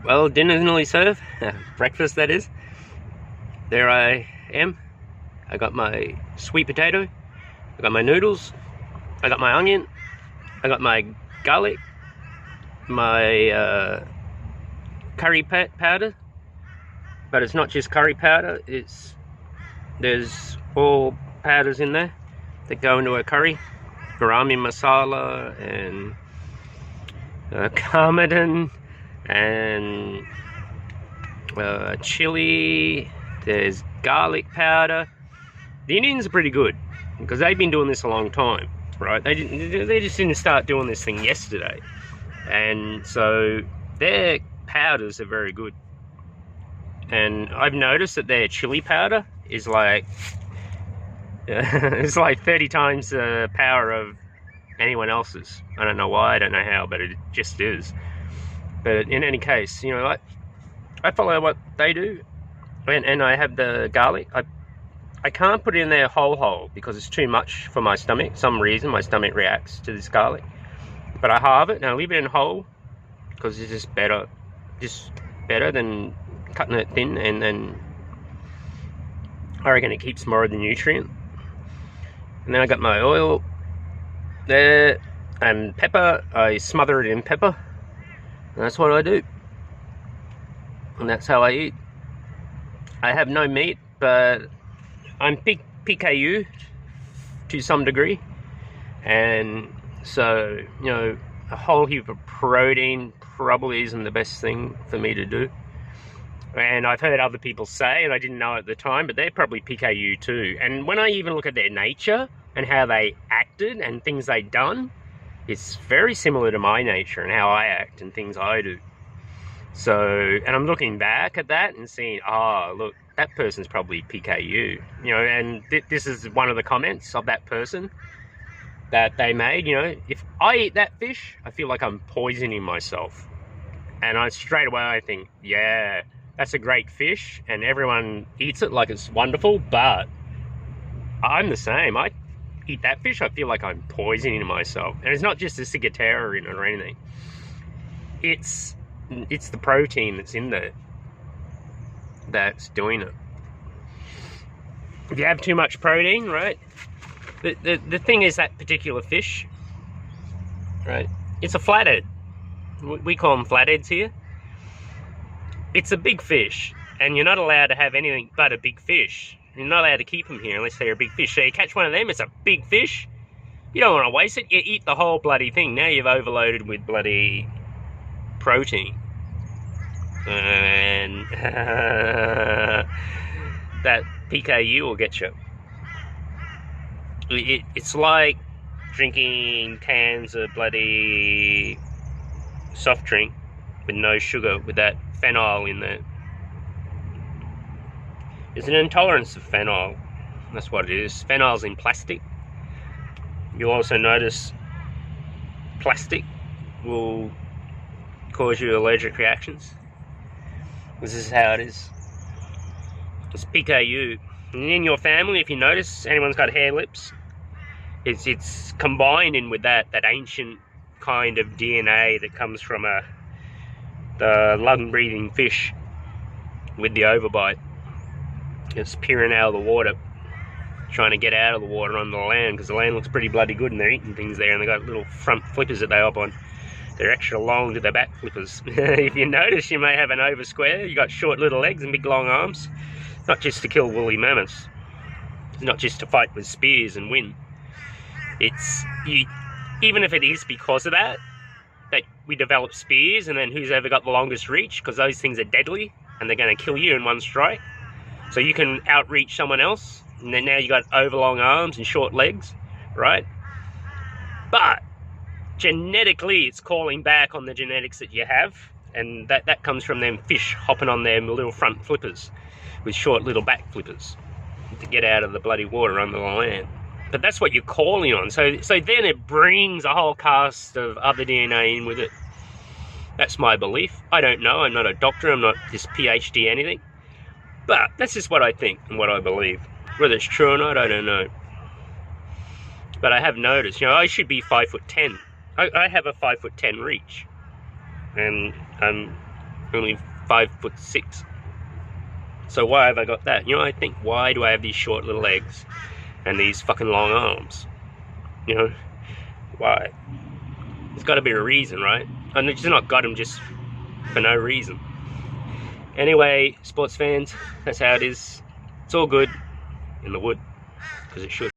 Well, dinner's nearly served. Breakfast, that is. There I am. I got my sweet potato. I got my noodles. I got my onion. I got my garlic. My curry powder. But it's not just curry powder. There's all powders in there that go into a curry. Garam masala and cardamom and chili. There's garlic powder. The Indians are pretty good because they've been doing this a long time, right? They just didn't start doing this thing yesterday, and so their powders are very good. And I've noticed that their chili powder is like it's like 30 times the power of anyone else's. I don't know why, I don't know how, but it just is. But in any case, you know, I follow what they do, and I have the garlic. I can't put it in there whole because it's too much for my stomach. For some reason my stomach reacts to this garlic, but I halve it and I leave it in whole because it's just better than cutting it thin, and then I reckon it keeps more of the nutrient. And then I got my oil there and pepper. I smother it in pepper, and that's what I do, and that's how I eat. I have no meat, but I'm PKU to some degree, and so, you know, a whole heap of protein probably isn't the best thing for me to do. And I've heard other people say, and I didn't know at the time, but they're probably PKU too. And when I even look at their nature and how they acted and things they've done, it's very similar to my nature and how I act and things I do. So, and I'm looking back at that and seeing, oh, look, that person's probably PKU. You know, and this is one of the comments of that person that they made. You know, if I eat that fish, I feel like I'm poisoning myself. And straight away I think, yeah, that's a great fish and everyone eats it like it's wonderful, but I'm the same. I eat that fish, I feel like I'm poisoning myself. And it's not just a ciguatera in it or anything. It's the protein that's in there that's doing it. If you have too much protein, right, the thing is, that particular fish, right, it's a flathead. We call them flatheads here. It's a big fish, and you're not allowed to have anything but a big fish. You're not allowed to keep them here unless they're a big fish. So you catch one of them, it's a big fish. You don't want to waste it. You eat the whole bloody thing. Now you've overloaded with bloody protein. And that PKU will get you. It's like drinking cans of bloody soft drink with no sugar, with that phenol in there. It's an intolerance of phenol. That's what it is. Phenol's in plastic. You'll also notice plastic will cause you allergic reactions. This is how it is. It's PKU. And in your family, if you notice, anyone's got hair lips, it's combined in with that ancient kind of DNA that comes from the lung-breathing fish with the overbite. It's peering out of the water, trying to get out of the water on the land, because the land looks pretty bloody good and they're eating things there, and they've got little front flippers that they hop on. They're extra long to their back flippers. If you notice, you may have an over square. You got short little legs and big long arms. Not just to kill woolly mammoths. It's not just to fight with spears and win. Even if it is because of that we develop spears, and then who's ever got the longest reach, because those things are deadly and they're going to kill you in one strike. So you can outreach someone else, and then now you got overlong arms and short legs, right? But genetically, it's calling back on the genetics that you have, and that comes from them fish hopping on their little front flippers with short little back flippers to get out of the bloody water under the land. But that's what you're calling on. So then it brings a whole cast of other DNA in with it. That's my belief. I don't know. I'm not a doctor. I'm not this PhD anything. But that's just what I think and what I believe. Whether it's true or not, I don't know. But I have noticed, you know, I should be 5'10". I have a 5'10" reach. And I'm only 5'6". So why have I got that? You know, I think, why do I have these short little legs and these fucking long arms? You know, why? There's got to be a reason, right? And it's not got them just for no reason. Anyway, sports fans, that's how it is. It's all good in the wood, because it should.